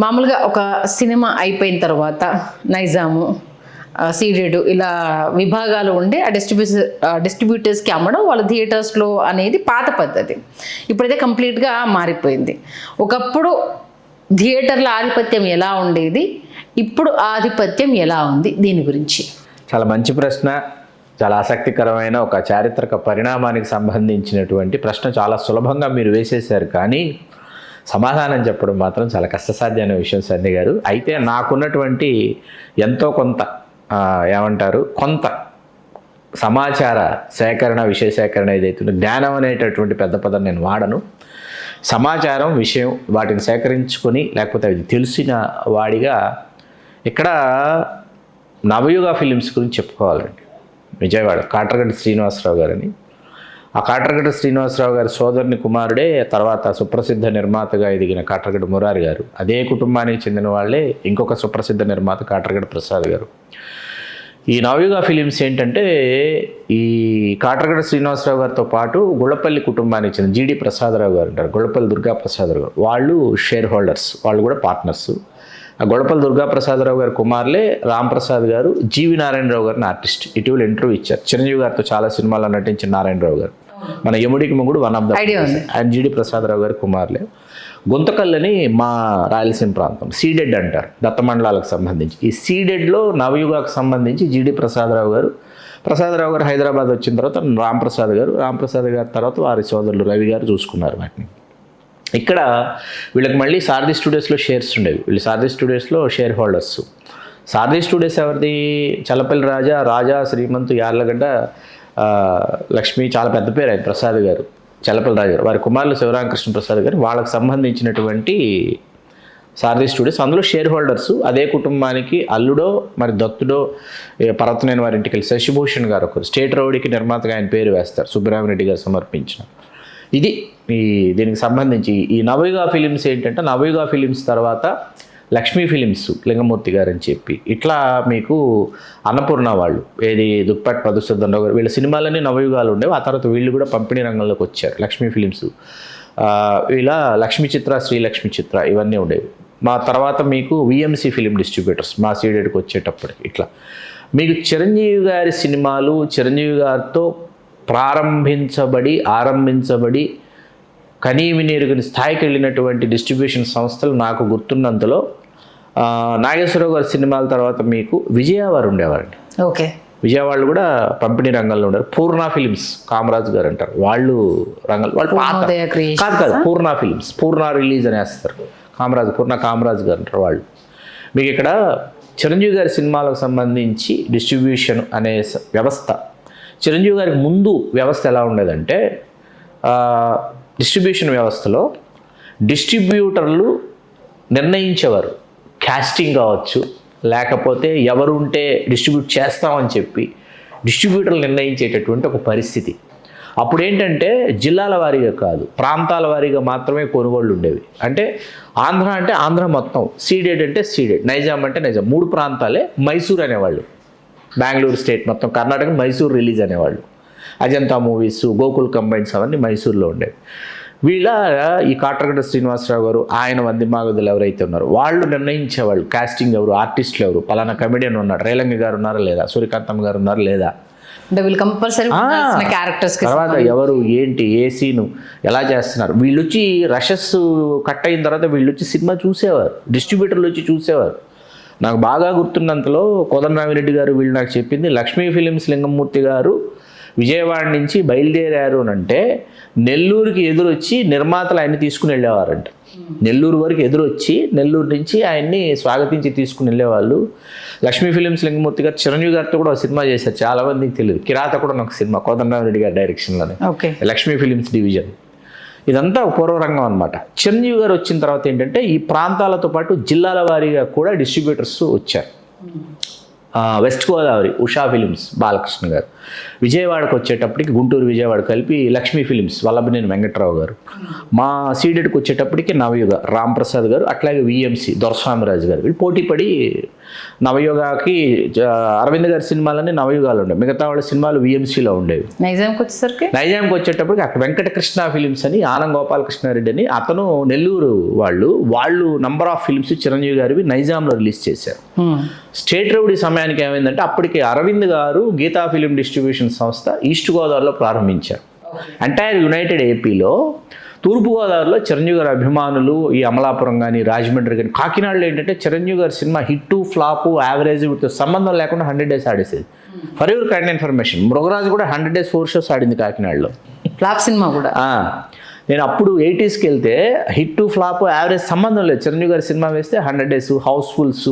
మామూలుగా ఒక సినిమా అయిపోయిన తర్వాత నైజాము, సీడెడ్ ఇలా విభాగాలు ఉండే ఆ డిస్ట్రిబ్యూటర్స్కి అమ్మడం వాళ్ళ థియేటర్స్లో అనేది పాత పద్ధతి. ఇప్పుడైతే కంప్లీట్గా మారిపోయింది. ఒకప్పుడు థియేటర్ల ఆధిపత్యం ఎలా ఉండేది, ఇప్పుడు ఆధిపత్యం ఎలా ఉంది, దీని గురించి? చాలా మంచి ప్రశ్న. చాలా ఆసక్తికరమైన ఒక చారిత్రక పరిణామానికి సంబంధించినటువంటి ప్రశ్న చాలా సులభంగా మీరు వేసేశారు, కానీ సమాధానం చెప్పడం మాత్రం చాలా కష్టసాధ్యమైన విషయం సంధ్య గారు. అయితే నాకున్నటువంటి ఎంతో కొంత కొంత సమాచార సేకరణ, విషయ సేకరణ ఏదైతే జ్ఞానం అనేటటువంటి పెద్ద పదం నేను వాడను. సమాచారం, విషయం వాటిని సేకరించుకొని లేకపోతే అది తెలిసిన వాడిగా ఇక్కడ నవయుగ ఫిలిమ్స్ గురించి చెప్పుకోవాలండి. విజయవాడ కాట్రగడ్డ శ్రీనివాసరావు గారని, ఆ కాట్రగడ్డ శ్రీనివాసరావు గారి సోదరుని కుమారుడే తర్వాత సుప్రసిద్ధ నిర్మాతగా ఎదిగిన కాట్రగడ్డ మురారి గారు. అదే కుటుంబానికి చెందిన వాళ్ళే ఇంకొక సుప్రసిద్ధ నిర్మాత కాట్రగడ్డ ప్రసాద్ గారు. ఈ నవయుగ ఫిలిమ్స్ ఏంటంటే ఈ కాట్రగడ్డ శ్రీనివాసరావు గారితో పాటు గుళ్ళపల్లి కుటుంబానికి చెందిన జీడి ప్రసాదరావు గారు ఉంటారు, గుళ్ళపల్లి దుర్గా ప్రసాదరావు గారు, వాళ్ళు షేర్ హోల్డర్స్, వాళ్ళు కూడా పార్ట్నర్స్. ఆ గొడపల్లి దుర్గాప్రసాదరావు గారి కుమారులే రాంప్రసాద్ గారు జీవి నారాయణరావు గారిని ఆర్టిస్ట్ ఇటీవల ఇంటర్వ్యూ ఇచ్చారు. చిరంజీవి గారితో చాలా సినిమాల్లో నటించిన నారాయణరావు గారు, మన యముడికి మొగుడు వన్ ఆఫ్ ద, ఆయన జీడి ప్రసాదరావు గారి కుమారులే. గుంతకల్లని మా రాయలసీమ ప్రాంతం సీడెడ్ అంటారు, దత్తమండలాలకు సంబంధించి. ఈ సీడెడ్లో నవయుగాకు సంబంధించి జీడి ప్రసాదరావు గారు హైదరాబాద్ వచ్చిన తర్వాత రాంప్రసాద్ గారు తర్వాత వారి సోదరులు రవి గారు చూసుకున్నారు వాటిని. ఇక్కడ వీళ్ళకి మళ్ళీ సారథి స్టూడియోస్లో షేర్స్ ఉండేవి. వీళ్ళు సారథి స్టూడియోస్లో షేర్ హోల్డర్స్. సారథి స్టూడియోస్ ఎవరిది? చల్లపల్లి రాజా శ్రీమంత్, యార్లగడ్డ లక్ష్మి, చాలా పెద్ద పేరు ఆయన ప్రసాద్ గారు, చల్లపల్లి రాజా గారు. వారి కుమారులు శివరామకృష్ణ ప్రసాద్ గారు, వాళ్ళకి సంబంధించినటువంటి సారథి స్టూడియోస్. అందులో షేర్ హోల్డర్స్. అదే కుటుంబానికి అల్లుడో మరి దత్తుడో పర్వతనేని వారి ఇంటికి వెళ్ళి శశిభూషణ్ గారు ఒకరు, స్టేట్ రౌడీకి నిర్మాతగా ఆయన పేరు వేస్తారు, సుబ్బరామిరెడ్డి గారు సమర్పించిన. ఇది దీనికి సంబంధించి ఈ నవయుగ ఫిలిమ్స్ ఏంటంటే, నవయుగ ఫిలిమ్స్ తర్వాత లక్ష్మీ ఫిలిమ్స్ లింగమూర్తి గారు అని చెప్పి, ఇట్లా మీకు అన్నపూర్ణ వాళ్ళు, ఏది దుప్పట్ మధుసూదన్ గారు, వీళ్ళ సినిమాలన్నీ నవయుగాలు ఉండేవి. ఆ తర్వాత వీళ్ళు కూడా పంపిణీ రంగంలోకి వచ్చారు, లక్ష్మీ ఫిలిమ్స్. వీళ్ళ లక్ష్మీ చిత్ర, శ్రీలక్ష్మి చిత్ర ఇవన్నీ ఉండేవి. మా తర్వాత మీకు విఎంసి ఫిలిం డిస్ట్రిబ్యూటర్స్ మా సీడెడ్కి వచ్చేటప్పటికి. ఇట్లా మీకు చిరంజీవి గారి సినిమాలు, చిరంజీవి గారితో ఆరంభించబడి కనీవినీరుగుని స్థాయికి వెళ్ళినటువంటి డిస్ట్రిబ్యూషన్ సంస్థలు నాకు గుర్తున్నంతలో నాగేశ్వరరావు గారి సినిమాల తర్వాత మీకు విజయవారు ఉండేవారండి. ఓకే, విజయవాడలో కూడా పంపిణీ రంగంలో ఉండేవారు. పూర్ణ ఫిలిమ్స్ కామరాజ్ గారు అంటారు, వాళ్ళు కాదు పూర్ణ ఫిలిమ్స్, పూర్ణ రిలీజ్ అని వేస్తారు, కామరాజ్ గారు అంటారు వాళ్ళు. మీకు ఇక్కడ చిరంజీవి గారి సినిమాలకు సంబంధించి డిస్ట్రిబ్యూషన్ అనే వ్యవస్థ, చిరంజీవి గారికి ముందు వ్యవస్థ ఎలా ఉండేదంటే, డిస్ట్రిబ్యూషన్ వ్యవస్థలో డిస్ట్రిబ్యూటర్లు నిర్ణయించేవారు. క్యాస్టింగ్ కావచ్చు, లేకపోతే ఎవరు ఉంటే డిస్ట్రిబ్యూట్ చేస్తామని చెప్పి డిస్ట్రిబ్యూటర్లు నిర్ణయించేటటువంటి ఒక పరిస్థితి. అప్పుడు ఏంటంటే జిల్లాల వారీగా కాదు, ప్రాంతాల వారీగా మాత్రమే కొనుగోళ్ళు ఉండేవి. అంటే ఆంధ్ర మొత్తం, సీడెడ్ అంటే సీడెడ్, నైజాం అంటే నైజాం, 3 ప్రాంతాలే. మైసూర్ అనేవాళ్ళు, బెంగళూరు స్టేట్ మొత్తం, కర్ణాటక మైసూర్ రిలీజ్ అనేవాళ్ళు. అజంతా మూవీస్, గోకుల్ కంబైన్స్ అవన్నీ మైసూర్లో ఉండేవి. వీళ్ళ ఈ కాట్రగడ్డ శ్రీనివాసరావు గారు, ఆయన వందిమాగదులు ఎవరైతే ఉన్నారో వాళ్ళు నిర్ణయించేవాళ్ళు కాస్టింగ్ ఎవరు, ఆర్టిస్టులు ఎవరు, పలానా కమెడియన్ ఉన్నాడు, రేలంగి గారు ఉన్నారా లేదా, సూర్యకాంతమ్మ గారు ఉన్నారా లేదా, తర్వాత ఎవరు ఏంటి, ఏ సీను ఎలా చేస్తున్నారు. వీళ్ళు వచ్చి రషెస్ కట్ అయిన తర్వాత వీళ్ళు వచ్చి సినిమా చూసేవారు, డిస్ట్రిబ్యూటర్లు వచ్చి చూసేవారు. నాకు బాగా గుర్తున్నంతలో కోదండరామిరెడ్డి గారు వీళ్ళు నాకు చెప్పింది, లక్ష్మీ ఫిలిమ్స్ లింగమూర్తి గారు విజయవాడ నుంచి బయలుదేరారు అని అంటే నెల్లూరుకి ఎదురొచ్చి నిర్మాతలు ఆయన్ని తీసుకుని వెళ్ళేవారంట. నెల్లూరు వరకు ఎదురొచ్చి నెల్లూరు నుంచి ఆయన్ని స్వాగతించి తీసుకుని వెళ్ళేవాళ్ళు. లక్ష్మీ ఫిలిమ్స్ లింగమూర్తి గారు చిరంజీవి గారితో కూడా ఒక సినిమా చేశారు, చాలా మందికి తెలియదు, కిరాతకుడు ఒక సినిమా కోదండరామిరెడ్డి గారి డైరెక్షన్లోనే, లక్ష్మీ ఫిలిమ్స్ డివిజన్. ఇదంతా పూర్వరంగం అనమాట. చిరంజీవి గారు వచ్చిన తర్వాత ఏంటంటే ఈ ప్రాంతాలతో పాటు జిల్లాల వారీగా కూడా డిస్ట్రిబ్యూటర్స్ వచ్చారు. వెస్ట్ గోదావరి ఉషా ఫిలిమ్స్ బాలకృష్ణ గారు, విజయవాడకు వచ్చేటప్పటికి గుంటూరు విజయవాడ కలిపి లక్ష్మీ ఫిలిమ్స్ వల్లభనేని వెంకట్రావు గారు, మా సీడెడ్కి వచ్చేటప్పటికి నవయుగ రాంప్రసాద్ గారు, అట్లాగే విఎంసి దొరస్వామిరాజు గారు, వీళ్ళు పోటీపడి నవయుగకి అరవింద్ గారి సినిమాలన్నీ నవయుగాలు ఉండేవి, మిగతా వాళ్ళ సినిమాలు విఎంసీలో ఉండేవి. నైజాంకి వచ్చేటప్పటికి అక్కడ వెంకటకృష్ణ ఫిలిమ్స్ అని ఆనం గోపాలకృష్ణారెడ్డి అని అతను నెల్లూరు వాళ్ళు నంబర్ ఆఫ్ ఫిలిమ్స్ చిరంజీవి గారివి నైజాంలో రిలీజ్ చేశారు. స్టేట్ రౌడీ సమయానికి ఏమైందంటే అప్పటికి అరవింద్ గారు గీతా ఫిలిం డిస్ట్రిబ్యూషన్ సంస్థ ఈస్ట్ గోదావరిలో ప్రారంభించారు. ఎంటైర్ యునైటెడ్ ఏపీలో తూర్పుగోదావరిలో చిరంజీవి గారి అభిమానులు ఈ అమలాపురం కానీ రాజమండ్రి కానీ కాకినాడలో ఏంటంటే చిరంజీవి గారి సినిమా హిట్ ఫ్లాప్ యావరేజ్ వీటితో సంబంధం లేకుండా 100 days ఆడేసేది. For your kind information, Mrugaraju కూడా 100 days 4 shows ఆడింది కాకినాడలో, ఫ్లాప్ సినిమా కూడా. నేను అప్పుడు 80sకి వెళ్తే హిట్ ఫ్లాప్ యావరేజ్ సంబంధం లేదు, చిరంజీవి గారి సినిమా వేస్తే 100 days హౌస్ఫుల్స్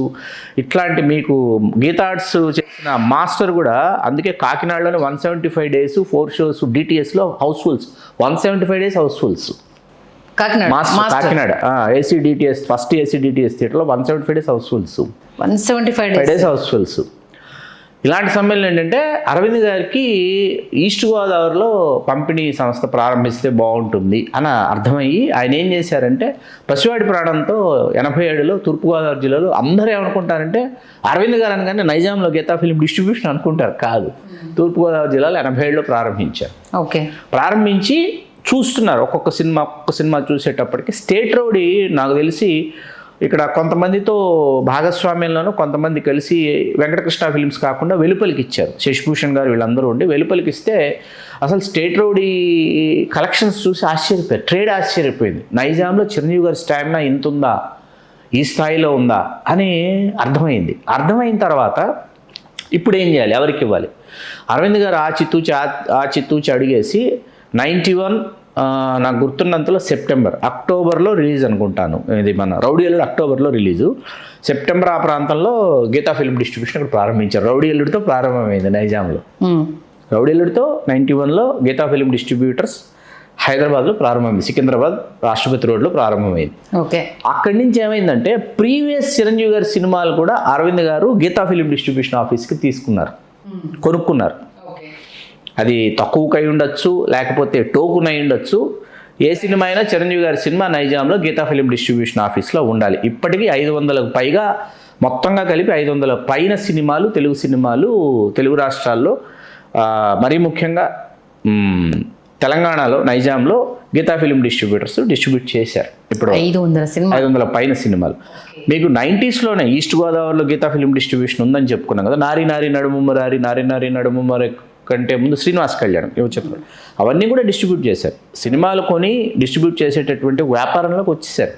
ఇట్లాంటి మీకు గీతార్ట్స్ చేసిన మాస్టర్ కూడా అందుకే కాకినాడలోనే 175 days 4 shows DTSలో housefulls, 175 days housefulls Kakinada AC DTS first AC DTS థియేటర్లో 175 days హౌస్ఫుల్స్, 175 days హౌస్ఫుల్స్. ఇలాంటి సమయంలో ఏంటంటే అరవింద్ గారికి ఈస్ట్ గోదావరిలో పంపిణీ సంస్థ ప్రారంభిస్తే బాగుంటుంది అని అర్థమయ్యి ఆయన ఏం చేశారంటే పసివాడి ప్రాణంతో 87లో తూర్పుగోదావరి జిల్లాలో అందరూ ఏమనుకుంటారంటే అరవింద్ గారు అనగానే నైజాంలో గీతా ఫిలిం డిస్ట్రిబ్యూషన్ అనుకుంటారు, కాదు, తూర్పుగోదావరి జిల్లాలో 87లో ప్రారంభించారు. ప్రారంభించి చూస్తున్నారు ఒక్కొక్క సినిమా చూసేటప్పటికి స్టేట్ రౌడీ నాకు తెలిసి ఇక్కడ కొంతమందితో భాగస్వామ్యంలోనూ కొంతమంది కలిసి వెంకటకృష్ణ ఫిలిమ్స్ కాకుండా వెలుపలికి ఇచ్చారు. శశిభూషణ్ గారు వీళ్ళందరూ ఉండి వెలుపలికి ఇస్తే అసలు స్టేట్ రౌడీ కలెక్షన్స్ చూసి ఆశ్చర్యపోయారు, ట్రేడ్ ఆశ్చర్యపోయింది. నైజాంలో చిరంజీవి గారి స్టామినా ఇంత ఉందా, ఈ స్థాయిలో ఉందా అని అర్థమైన తర్వాత ఇప్పుడు ఏం చేయాలి, ఎవరికి ఇవ్వాలి? అరవింద్ గారు ఆచితూచి అడిగేసి 91 నాకు గుర్తున్నంతలో అక్టోబర్లో రిలీజ్ అనుకుంటాను, ఇది మన రౌడీ అల్లుడు అక్టోబర్లో రిలీజు, సెప్టెంబర్ ఆ ప్రాంతంలో గీతా ఫిల్మ్ డిస్ట్రిబ్యూషన్ అక్కడ ప్రారంభించారు. రౌడీ అల్లుడితో ప్రారంభమైంది నైజాంలో. రౌడీ అల్లుడితో 91లో గీతా ఫిల్మ్ డిస్ట్రిబ్యూటర్స్ హైదరాబాద్లో ప్రారంభమైంది, సికింద్రాబాద్ రాష్ట్రపతి రోడ్లో ప్రారంభమైంది. అక్కడి నుంచి ఏమైందంటే ప్రీవియస్ చిరంజీవి గారి సినిమాలు కూడా అరవింద్ గారు గీతా ఫిల్మ్ డిస్ట్రిబ్యూషన్ ఆఫీస్కి కొనుక్కున్నారు. అది తక్కువకై ఉండొచ్చు, లేకపోతే టోకున్ అయి ఉండొచ్చు, ఏ సినిమా అయినా చిరంజీవి గారి సినిమా నైజాంలో గీతా ఫిలిం డిస్ట్రిబ్యూషన్ ఆఫీస్లో ఉండాలి. ఇప్పటికీ 500కు పైగా మొత్తంగా కలిపి 500 పైన సినిమాలు తెలుగు రాష్ట్రాల్లో మరీ ముఖ్యంగా తెలంగాణలో నైజాంలో గీతా ఫిలిం డిస్ట్రిబ్యూటర్స్ డిస్ట్రిబ్యూట్ చేశారు. ఇప్పుడు 500 పైన సినిమాలు. మీకు 90sలోనే ఈస్ట్ గోదావరిలో గీతా ఫిలిం డిస్ట్రిబ్యూషన్ ఉందని చెప్పుకున్నాం కదా, నారి నారి నడుముమరారి కంటే ముందు శ్రీనివాస్ కళ్యాణం యువచిత్రం అవన్నీ కూడా డిస్ట్రిబ్యూట్ చేశారు. సినిమాలు కొని డిస్ట్రిబ్యూట్ చేసేటటువంటి వ్యాపారంలోకి వచ్చేసారు.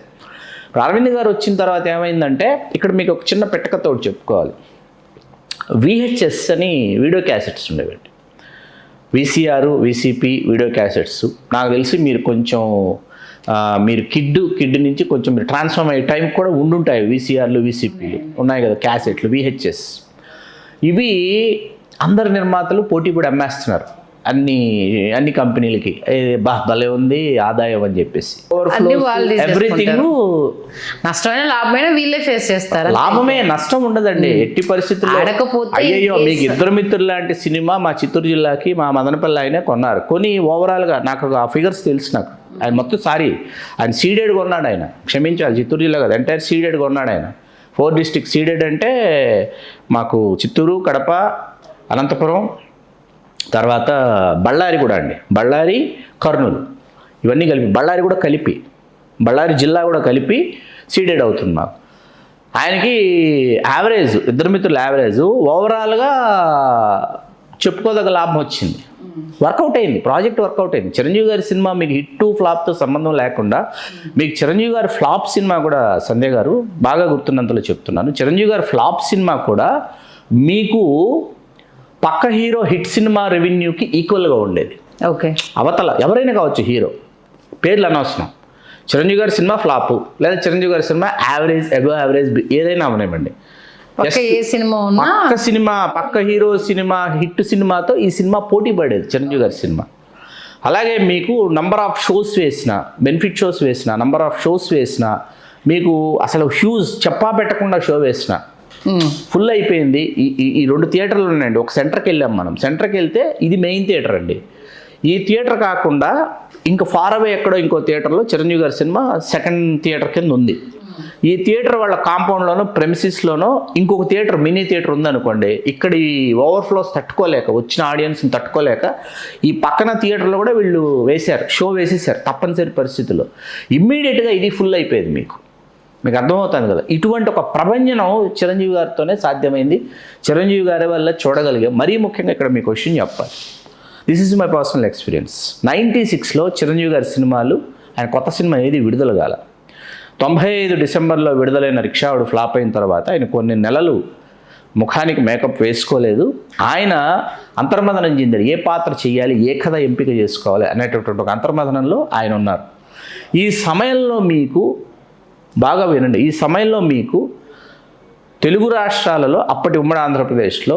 అరవింద్ గారు వచ్చిన తర్వాత ఏమైందంటే ఇక్కడ మీకు ఒక చిన్న పెట్టకతో చెప్పుకోవాలి. VHS అని వీడియో క్యాసెట్స్ ఉండేవండి, VCR VCP వీడియో క్యాసెట్స్. నాకు తెలిసి మీరు కొంచెం మీరు కిడ్ నుంచి కొంచెం మీరు ట్రాన్స్ఫార్మ్ అయ్యే టైం కూడా ఉండుంటాయి. VCRలు VCPలు ఉన్నాయి కదా, క్యాసెట్లు VHS. ఇవి అందరు నిర్మాతలు పోటీ కూడా అమ్మేస్తున్నారు అన్ని కంపెనీలకి, భలే ఉంది ఆదాయం అని చెప్పేసి. ఎవ్రీథింగ్ నష్టమైన లాభమైన వీళ్ళే ఫేస్ చేస్తారు. లాభమే, నష్టం ఉండదండి ఎట్టి పరిస్థితుల్లో. అయ్యయ్యో మీకు ఇద్దరు మిత్రులు లాంటి సినిమా మా చిత్తూరు జిల్లాకి మా మదనపల్లి ఆయనే కొన్నారు. కొని ఓవరాల్గా నాకు ఆ ఫిగర్స్ తెలుసు. నాకు ఆయన మొత్తం ఆయన సీడెడ్ కొన్నాడు. ఆయన క్షమించాలి, చిత్తూరు జిల్లా కదా, ఎంటైర్ సీడెడ్ కొన్నాడు ఆయన. 4 districts సీడెడ్ అంటే మాకు చిత్తూరు, కడప, అనంతపురం, తర్వాత బళ్ళారి కూడా అండి, బళ్ళారి, కర్నూలు ఇవన్నీ కలిపి బళ్ళారి జిల్లా కూడా కలిపి సీడెడ్ అవుతుంది మాకు. ఆయనకి యావరేజ్, ఇద్దరు మిత్రులు యావరేజ్ ఓవరాల్గా చెప్పుకోదగ్గ లాభం వచ్చింది. వర్కౌట్ అయింది, ప్రాజెక్ట్ వర్కౌట్ అయింది. చిరంజీవి గారి సినిమా మీకు హిట్ ఫ్లాప్తో సంబంధం లేకుండా మీకు చిరంజీవి గారి ఫ్లాప్ సినిమా కూడా, సంధ్య గారు బాగా గుర్తున్నంతలో చెప్తున్నాను, చిరంజీవి గారి ఫ్లాప్ సినిమా కూడా మీకు పక్క హీరో హిట్ సినిమా రెవెన్యూకి ఈక్వల్గా ఉండేది. అవతల ఎవరైనా కావచ్చు, హీరో పేర్లు అనవసరం, చిరంజీవి గారి సినిమా ఫ్లాపు లేదా చిరంజీవి గారి సినిమా యావరేజ్, ఎగో యావరేజ్, ఏదైనా అవనివ్వండి, పక్క హీరో సినిమా హిట్ సినిమాతో ఈ సినిమా పోటీ పడేది చిరంజీవి గారి సినిమా. అలాగే మీకు నంబర్ ఆఫ్ షోస్ వేసిన, బెనిఫిట్ షోస్ వేసిన, నంబర్ ఆఫ్ షోస్ వేసిన, మీకు అసలు హ్యూజ్ చెప్పా పెట్టకుండా షో వేసిన ఫుల్ అయిపోయింది. ఈ 2 థియేటర్లు ఉన్నాయండి. ఒక సెంటర్కి వెళ్ళాం మనం. సెంటర్కి వెళ్తే ఇది మెయిన్ థియేటర్ అండి. ఈ థియేటర్ కాకుండా ఇంకా ఫార్ అవే ఎక్కడో ఇంకో థియేటర్లో చిరంజీవి గారి సినిమా సెకండ్ థియేటర్ కింద ఉంది. ఈ థియేటర్ వాళ్ళ కాంపౌండ్లోనో ప్రెమిసిస్లోనో ఇంకొక థియేటర్ మినీ థియేటర్ ఉందనుకోండి, ఇక్కడ ఈ ఓవర్ఫ్లోస్ తట్టుకోలేక, వచ్చిన ఆడియన్స్ని తట్టుకోలేక ఈ పక్కన థియేటర్లో కూడా వీళ్ళు షో వేసేసారు తప్పనిసరి పరిస్థితుల్లో. ఇమ్మీడియట్గా ఇది ఫుల్ అయిపోయేది. మీకు అర్థమవుతుంది కదా. ఇటువంటి ఒక ప్రభంజనం చిరంజీవి గారితోనే సాధ్యమైంది. చిరంజీవి గారి వల్ల చూడగలిగే. మరీ ముఖ్యంగా ఇక్కడ మీకు క్వశ్చన్ చెప్పాలి. This is my personal experience. 96లో చిరంజీవి గారి సినిమాలు, ఆయన కొత్త సినిమా ఏది విడుదల కాల. 95 డిసెంబర్లో విడుదలైన రిక్షావుడు ఫ్లాప్ అయిన తర్వాత ఆయన కొన్ని నెలలు ముఖానికి మేకప్ వేసుకోలేదు. ఆయన అంతర్మథనం చెందారు. ఏ పాత్ర చేయాలి, ఏ కథ ఎంపిక చేసుకోవాలి అనేటటువంటి ఒక అంతర్మథనంలో ఆయన ఉన్నారు. ఈ సమయంలో మీకు బాగా వినండి, ఈ సమయంలో మీకు తెలుగు రాష్ట్రాలలో, అప్పటి ఉమ్మడి ఆంధ్రప్రదేశ్లో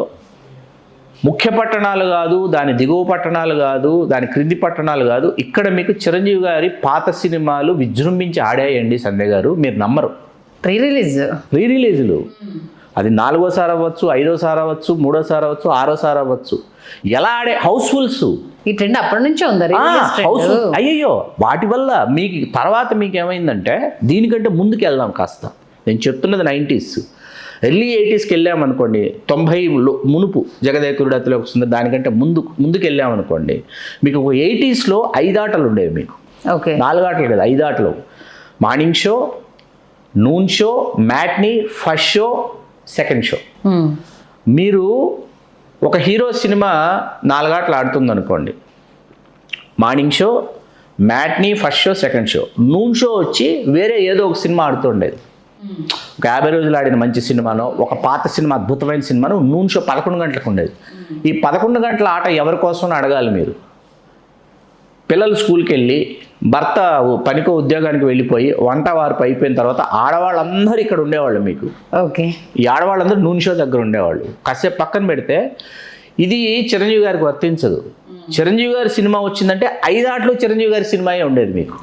ముఖ్య పట్టణాలు కాదు, దాని దిగువ పట్టణాలు కాదు, దాని క్రింది పట్టణాలు కాదు, ఇక్కడ మీకు చిరంజీవి గారి పాత సినిమాలు విజృంభించి ఆడాయండి. సంజయ్ గారు, మీరు నమ్మరు. రీ రిలీజులు అది 4వసారి అవ్వచ్చు, 5వసారి అవ్వచ్చు, 3వసారి అవ్వచ్చు, 6వసారి అవ్వచ్చు. ఎలా ఆడే హౌస్ఫుల్స్. ఈ ట్రెండ్ అప్పటి నుంచే ఉంది. అయ్యయ్యో, వాటి వల్ల మీకు తర్వాత మీకు ఏమైందంటే, దీనికంటే ముందుకు వెళ్దాం కాస్త. నేను చెప్తున్నది 90s, ఎర్లీ 80sకి వెళ్ళామనుకోండి. 90 మునుపు జగదేకురుడు అతిలోక సుందరి, దానికంటే ముందుకు వెళ్ళామనుకోండి, మీకు ఒక 80sలో 5 ఆటలు ఉండేవి. మీకు 4 ఆటలు కదా, 5 ఆటలు. Morning show, noon show, matinee, first show, second show. మీరు ఒక హీరో సినిమా 4 ఆటలు ఆడుతుంది అనుకోండి. Morning show, matinee, first show, second show. Noon show వచ్చి వేరే ఏదో ఒక సినిమా ఆడుతుండేది. ఒక 50 రోజులు ఆడిన మంచి సినిమానో, ఒక పాత సినిమా అద్భుతమైన సినిమానో నూన్ షో 11 గంటలకు ఉండేది. ఈ 11 గంటల ఆట ఎవరి కోసం అడగాలి మీరు. పిల్లలు స్కూల్కి వెళ్ళి, భర్త పనికో ఉద్యోగానికి వెళ్ళిపోయి, వంట వార్పు అయిపోయిన తర్వాత ఆడవాళ్ళందరూ ఇక్కడ ఉండేవాళ్ళు. మీకు ఈ ఆడవాళ్ళందరూ నూన్ షో దగ్గర ఉండేవాళ్ళు. కాసేపు పక్కన పెడితే ఇది చిరంజీవి గారికి వర్తించదు. చిరంజీవి గారి సినిమా వచ్చిందంటే 5 ఆటలు చిరంజీవి గారి సినిమాయే ఉండేది. మీకు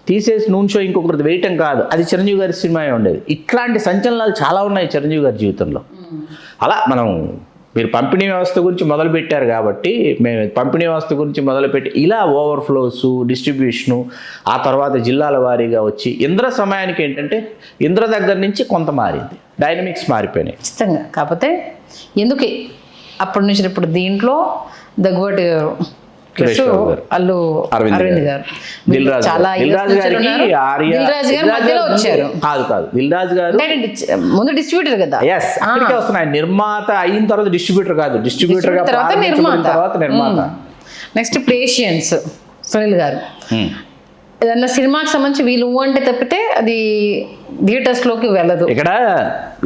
తీసేసి నూన్ షో ఇంకొకరిది వేయటం కాదు, అది చిరంజీవి గారి సినిమాయే ఉండేది. ఇట్లాంటి సంచలనాలు చాలా ఉన్నాయి చిరంజీవి గారి జీవితంలో. అలా మీరు పంపిణీ వ్యవస్థ గురించి మొదలుపెట్టారు కాబట్టి, మేము పంపిణీ వ్యవస్థ గురించి మొదలుపెట్టి ఇలా ఓవర్ఫ్లోస్, డిస్ట్రిబ్యూషను, ఆ తర్వాత జిల్లాల వారీగా వచ్చి ఇంద్ర సమయానికి ఏంటంటే ఇంద్ర దగ్గర నుంచి కొంత మారింది, డైనమిక్స్ మారిపోయినాయి ఖచ్చితంగా. కాకపోతే ఎందుకు అప్పటి నుంచి ఇప్పుడు దీంట్లో దగ్గుబాటి గారు, అల్లు అరవింద్ గారు, దిల్ రాజు గారు ముందు డిస్ట్రిబ్యూటర్ కదా. వస్తున్నాయి. నిర్మాత అయిన తర్వాత డిస్ట్రిబ్యూటర్ కాదు, డిస్ట్రిబ్యూటర్ తర్వాత నిర్మాత. నెక్స్ట్ ఇప్పుడు ఏషియన్స్ సునీల్ గారు. ఏదన్నా సినిమాకి సంబంధించి వీళ్ళు అంటే తప్పితే అది థియేటర్స్ లోకి వెళ్ళదు. ఇక్కడ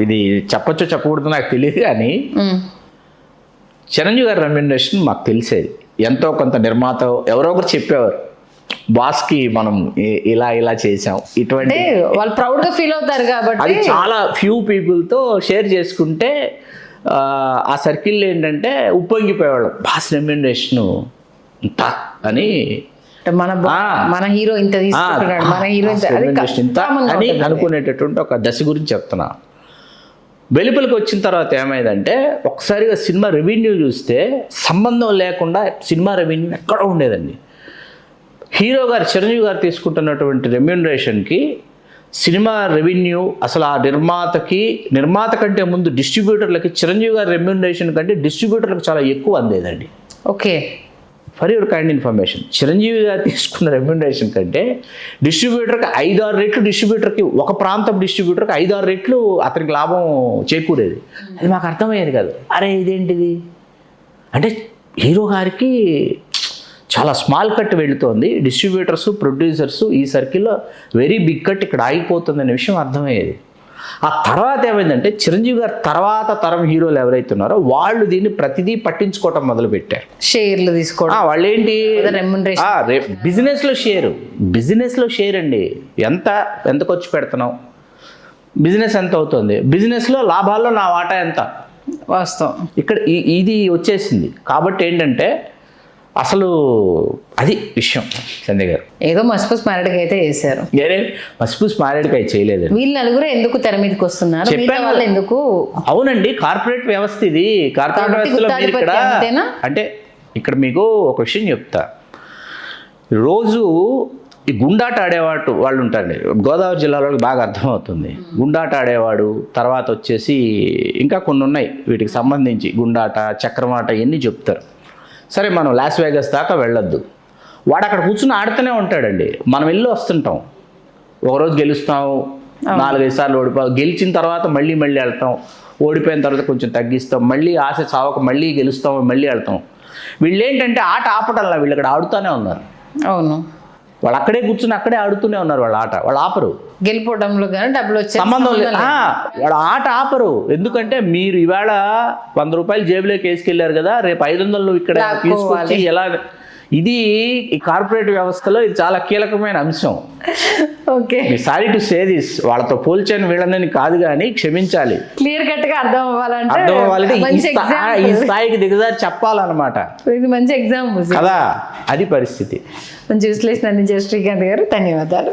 ఇది చెప్పొచ్చో చెప్పకూడదు నాకు తెలియదు, కానీ చిరంజీవి గారి రెమ్యునరేషన్ మాకు తెలిసేది. ఎంతో కొంత నిర్మాత ఎవరో ఒకరు చెప్పేవారు, బాస్కి మనం ఇలా చేసాం, ఇటువంటి వాళ్ళు ప్రౌడ్గా ఫీల్ అవుతారు కాబట్టి. అది చాలా ఫ్యూ పీపుల్తో షేర్ చేసుకుంటే ఆ సర్కిల్ ఏంటంటే ఉప్పొంగిపోయేవాళ్ళు. బాస్ రెమ్యునరేషన్ ఇంత అని, మన హీరో ఇంత తీసుకుంటున్నాడు, మన హీరో ఇంత అని అనుకునేటటువంటి ఒక దశ గురించి చెప్తున్నా. వెలుపలికి వచ్చిన తర్వాత ఏమైందంటే, ఒకసారిగా సినిమా రెవెన్యూ చూస్తే సంబంధం లేకుండా సినిమా రెవెన్యూ ఎక్కడో ఉండేదండి. హీరో గారు చిరంజీవి గారు తీసుకుంటున్నటువంటి రెమ్యూనరేషన్కి సినిమా రెవెన్యూ అసలు ఆ నిర్మాత కంటే ముందు డిస్ట్రిబ్యూటర్లకి చిరంజీవి గారి రెమ్యూనరేషన్ కంటే డిస్ట్రిబ్యూటర్లకు చాలా ఎక్కువ అందేదండి. For your kind information, Chiranjeevi గారు తీసుకున్న రెమ్యూనరేషన్ కంటే డిస్ట్రిబ్యూటర్కి 5-6 రెట్లు, డిస్ట్రిబ్యూటర్కి ఒక ప్రాంతం డిస్ట్రిబ్యూటర్కి 5-6 రెట్లు అతనికి లాభం చేకూరేది. అది మాకు అర్థమయ్యేది కాదు. అరే ఇదేంటిది అంటే, హీరో గారికి చాలా స్మాల్ కట్ వెళుతోంది, డిస్ట్రిబ్యూటర్స్, ప్రొడ్యూసర్స్ ఈ సర్కిల్లో వెరీ బిగ్ కట్ ఇక్కడ ఆగిపోతుంది అనే విషయం అర్థమయ్యేది. ఆ తర్వాత ఏమైందంటే, చిరంజీవి గారు తర్వాత తరం హీరోలు ఎవరైతే ఉన్నారో వాళ్ళు దీన్ని ప్రతిదీ పట్టించుకోవటం మొదలుపెట్టారు. షేర్లు తీసుకోవడం, వాళ్ళు ఏంటి బిజినెస్లో షేర్ అండి. ఎంత ఖర్చు పెడుతున్నావు, బిజినెస్ ఎంత అవుతుంది, బిజినెస్లో లాభాల్లో నా వాటా ఎంత, వాస్తవం. ఇక్కడ ఇది వచ్చేసింది. కాబట్టి ఏంటంటే అసలు అది విషయం సంధ్య గారు. ఏదో మసిపూసి మారేడుకాయ అయితే వేశారు. వేరే మసిపూసి మారేడుకాయ చేయలేదండి. వీళ్ళు నలుగురు ఎందుకు తెర మీదకి వస్తున్నారు, చెప్పాను మిగతా వాళ్ళు ఎందుకు? అవునండి, కార్పొరేట్ వ్యవస్థ ఇది. కార్పొరేట్ వ్యవస్థలో మీరు ఇక్కడ గుత్తాధిపత్యం అంతేనా? అంటే ఇక్కడ మీకు ఒక విషయం చెప్తా. రోజు ఈ గుండాట ఆడేవాడు వాళ్ళు ఉంటారండి. గోదావరి జిల్లాలో బాగా అర్థమవుతుంది. గుండాట ఆడేవాడు, తర్వాత వచ్చేసి ఇంకా కొన్ని ఉన్నాయి వీటికి సంబంధించి, గుండాట, చక్రమాట ఇవన్నీ చెప్తారు. సరే, మనం లాస్ వేగస్ దాకా వెళ్ళొద్దు. వాడు అక్కడ కూర్చుని ఆడుతూనే ఉంటాడండి. మనం వెళ్ళి వస్తుంటాం, ఒకరోజు గెలుస్తాం, 4-5 సార్లు ఓడిపో, గెలిచిన తర్వాత మళ్ళీ వెళ్తాం, ఓడిపోయిన తర్వాత కొంచెం తగ్గిస్తాం, మళ్ళీ ఆశ చావక మళ్ళీ గెలుస్తాం, మళ్ళీ వెళ్తాం. వీళ్ళు ఏంటంటే ఆట ఆపటల్లా, వీళ్ళు అక్కడ ఆడుతూనే ఉన్నారు. అవును, వాళ్ళు అక్కడే కూర్చుని అక్కడే ఆడుతూనే ఉన్నారు. వాళ్ళ ఆట వాళ్ళు ఆపరు. గెలిపోవడంలో కానీ డబ్బులు వచ్చే సంబంధం లేదు. వాళ్ళ ఆట ఆపరు. ఎందుకంటే మీరు ఇవాళ 100 రూపాయలు జేబులోకి వేసుకెళ్ళారు కదా, రేపు 500 ఇక్కడ తీసుకొచ్చి ఎలా, ఇది ఈ కార్పొరేట్ వ్యవస్థలో ఇది చాలా కీలకమైన అంశం. Okay, sorry to say this, వాళ్ళతో పోల్చాను వీళ్ళని కాదు, కానీ క్షమించాలి. క్లియర్ కట్ గా అర్థం అవ్వాలంటే ఈ స్థాయికి దిగజారి చెప్పాలన్నమాట. ఇది మంచి ఎగ్జాంపుల్ కదా, అది పరిస్థితి. మంచి విశ్లేషణ అందించారు శ్రీకాంత్ గారు, ధన్యవాదాలు.